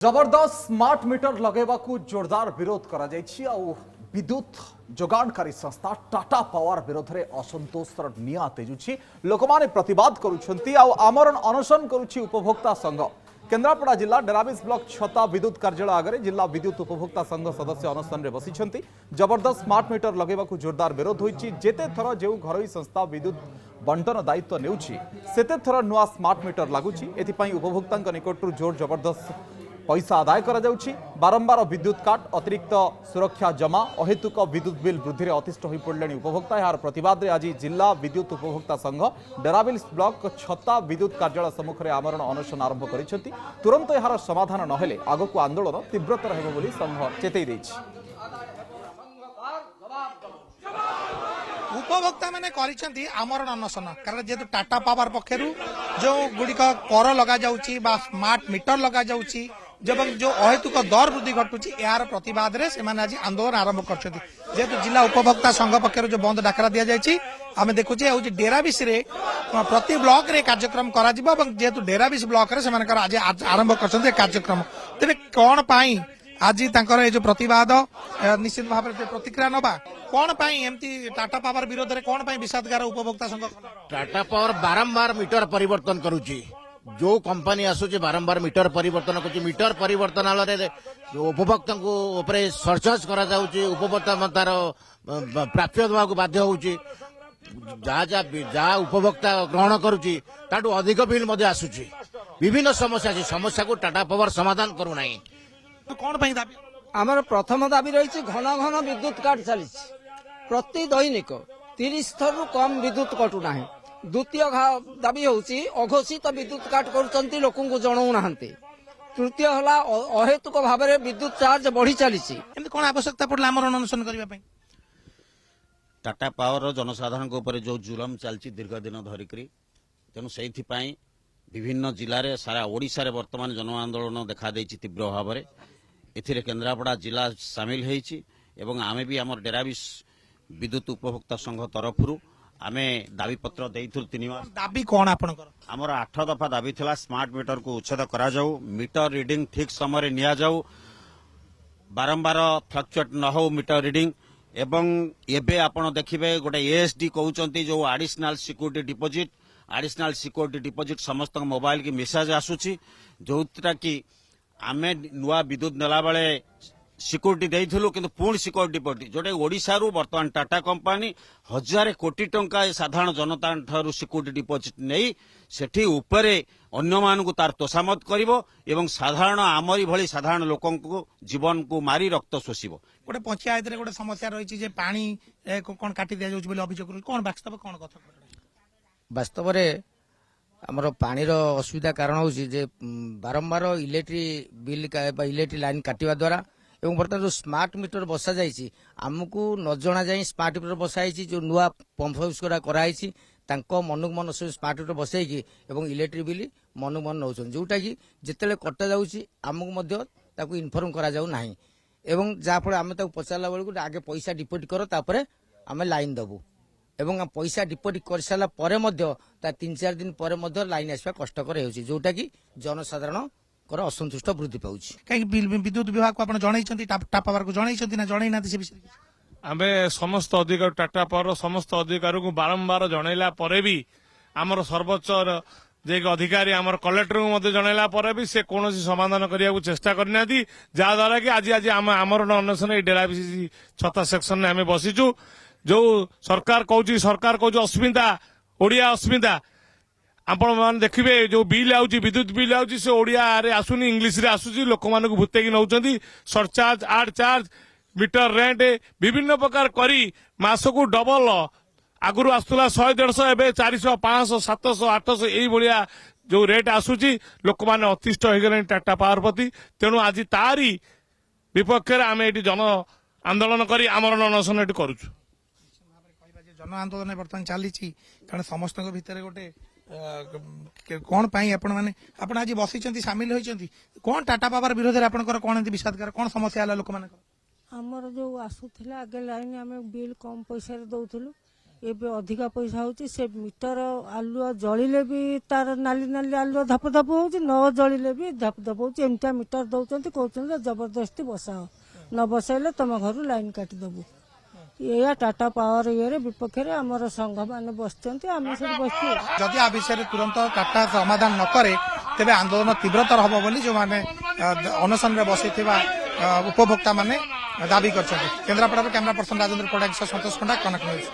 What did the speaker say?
जबरदस्त smart meter लगेवा जोरदार विरोध करा विद्युत जोगाणकारी संस्था टाटा पावर विरोध में असंतोषर निआ तेजुछि लोक माने प्रतिवाद करुछंती आमरण अनशन करुछि उपभोक्ता संघ। केन्द्रापड़ा जिला डेराबिस ब्लॉक छता विद्युत कार्यालय आगे जिला विद्युत उपभोक्ता संघ सदस्य अनशन में बसिछंती। जबरदस्त स्मार्ट मीटर लगेवा जोरदार विरोध होइछि। जेते थर जो घरोई संस्था विद्युत बंटन दायित्व नेउछि सेते थर नुआ स्मार्ट मीटर लागुछि। एथिपाई उपभोक्ता निकटरू जोर जबरदस्त पैसा आदाय करा जाउछि। बारंबार विद्युत काट अतिरिक्त सुरक्षा जमा अहेतुक विद्युत बिल वृद्धि में अतिष्ठ हो पड़े उपभोक्ता। यार प्रतिवाद आज जिला विद्युत उपभोक्ता संघ डेराबिल्स ब्लॉक छता विद्युत कार्यालय सम्मुख में आमरण अनशन आरंभ करिसेंती। तुरंत यार समाधान नहेले आगकू आंदोलन तीव्रतर हेबो बोली संघ चेतई दैछि। उपभोक्ता मैंने आमरण अनशन कारण जेहेतु टाटा पावर पक्षर जो गुड़िक कर लग जा स्मार्ट मीटर लग जा जब जो अहेतुक दर वृद्धि घटुची यार प्रतिवाद रे से आज आंदोलन आरंभ कर जेहेतु जिला उपभोक्ता संघ पक्षर जो बंद डाकरा दि जाए आम देखुचे हूँ डेराबिस प्रति ब्लॉक रे कार्यक्रम करा जेहेतु डेराबिस ब्लॉक रे आज आरंभ कर कार्यक्रम तेरे कौन पाई आज जो प्रतिवाद निश्चित भाव में प्रतिक्रिया नवा कौन एमती टाटा पावर विरोध में कौन विषादगार उपभोक्ता संघ टाटा पावर बारंबार मीटर परिवर्तन करुची जो कंपनी आसुची बारंबार मीटर परिवर्तन करुची मीटर परिवर्तन उपभोक्ता सरचार्ज करा जाउची उपभोक्ता तार प्राप्य देवा बाध्य होउची जहाँ उपभोक्ता ग्रहण करुची ताटू अधिक बिल आसुची विभिन्न समस्या समस्या को टाटा पावर समाधान करू नाही। कौन दाबी आमर प्रथम दाबी रही घन घन विद्युत काट चली प्रति दैनिक 30 थरु कम विद्युत कटुना। द्वितीय दाबी होउची अघोषित विद्युत काट कर लोक जनाऊ ना। तृतीय है अहेतुक भाव में विद्युत चार्ज बढ़ी चली कौन आवश्यकता पड़े आमरण अनशन करने टाटा पावर जनसाधारण जो जुलम चलती दीर्घ दिन धरिक तेणु से विभिन्न जिले में सारा ओडिशा रे वर्तमान जन आंदोलन देखा देछि तीव्र भाव में एथिरे केन्द्रापड़ा जिला सामिल होइछि एवं आमे भी आमर डेराबिस विद्युत उपभोक्ता संघ तरफरु आमे दाबी पत्र देइथुर 3 मास। दाबी कौन आपनकर आमर 8 दफा दाबी थिला स्मार्ट मीटर को उच्छेद करा जाऊ मीटर रीडिंग ठीक समय रे निया जाऊ बारंबार फ्लक्चुएट न हो मीटर रीडिंग एवं एबे आपण देखिबे गोटे एएसडी कहउचंती जो एडिशनल सिक्योरिटी डिपोजिट समस्त मोबाइल की मेसेज आसुची जोटा कि आमे नुआ विद्युत नेला बेले सिक्योरिटी देइथुलु किंतु पुणी सिक्योरिटी डिपोजिट जोटे ओडिशा रु वर्तमान टाटा कंपनी 1000 कोटी टंका साधारण जनता ठारू सिक्योरिटी डिपोजिट नहीं सेठी उपरे अन्य मानकु तार तोषामत करिवो एवं साधारण आमरी भली साधारण लोकन को जीवन को मारी रक्त शोषिबो। गोटे पंचायत रे गोटे समस्या रही जे पानी कोन काटी दिया जाउछ बोली अभियोग कोन वास्तव कोन कथा वास्तव में आमर पानीर असुविधा कारण हूँ बारंबार इलेक्ट्रिक बिल इलेक्ट्रिक लाइन काटिवा द्वारा एवं बर्तमान जो स्मार्ट मीटर बसा जाइए आमको न जना जाए स्मार्ट मीटर बसाई जो नुआ पंप हाउस कराई मनक मन से स्मार्ट मीटर बसैकी इलेक्ट्रिक बिल मनक मन नौ जोटा कि जिते कटा जामको इनफर्म करा जाऊ नाही एवं जहाँफल आम पचारा बेलू आगे पैसा डिपोजिट कर आम लाइन दबू एवं पैसा डिपोजिट कर सारा 3-4 दिन पर लाइन आसवा कष्टकर होटा कि जनसाधारण असंतुष्ट वृद्धि पाँच कहीं विद्युत विभाग को जन टाटा पावर को जन से विषय आम समस्त अधिकार टाटा पावर समस्त अधिकार को बारंबार जनइला परे भी आमर सर्वोच्च अधिकारी आमर कलेक्टर को जनइला परे भी से कौन समाधान करने को चेष्टा करना जहाद्वारा कि आज आज आमर अनशन डेराबिस छता सेक्शन में आम बसीचु जो सरकार कहूँ अस्मिता ओडिया अस्मिता आपण मान देखिए जो बिल आउची विद्युत बिल आउची से ओडिया रे आसुनी इंग्लिश रे आसुची लोक मानक भूतेकी नौचंती सरचार्ज आड चार्ज मीटर रेंट विभिन्न प्रकार करी मासकू डबल आगुरु आसुला 100-150 एबे 400 500 700 800 एई भलिया जो रेट आसुची लोक माने अतिष्ठ हो गले टाटा पावर प्रति तेणु आज तारी विपक्ष रे आमे एटी जन आंदोलन करी आमरण अनशन एटी करूछु। जन आंदोलन बर्तमान चली कारण समस्त भितर गोटे कौन आपण मैंने आप आज बसी सामिल होती कौन टाटा पावर विरोध में आपंकर कौन विषादगार कौन समस्या है लोक मान आमर जो आसूला आगे लाइन आम बिल कम पैसा दौलु ଏବେ ଅଧିକା ପଇସା ହଉଛି ସେ ମିଟର ଆଲୁଅ ଜଳିଲେ ବି ତାର ନାଲି ନାଲି ଆଲୁଅ ଧପ ଧପ ହଉଛି, ନ ଜଳିଲେ ବି ଧପ ଧପ ହଉଛି। ଏମିତିଆ ମିଟର ଦଉଛନ୍ତି, କହୁଛନ୍ତି ଜବରଦସ୍ତି ବସାଅ, ନ ବସାଇଲେ ତମ ଘରୁ ଲାଇନ କାଟିଦେବୁ। ଏଇଆ ଟାଟା ପାୱାର ଇଏରେ ବିପକ୍ଷରେ ଆମର ସଂଘ ମାନେ ବସିଛନ୍ତି, ଆମେ ସେଠି ବସିଛୁ। ଯଦି आ विषय तुरंत टाटा समाधान न करे तेबे आंदोलन तीव्रतर हब बोली जो माने अनशन रे बसिथिबा उपभोक्ता माने दाबी करछन्ति। केन्द्रापड़ा कैमरा पर्सन राजेंद्र पड़ाक सन्तोष पंडा कनक न्यूज।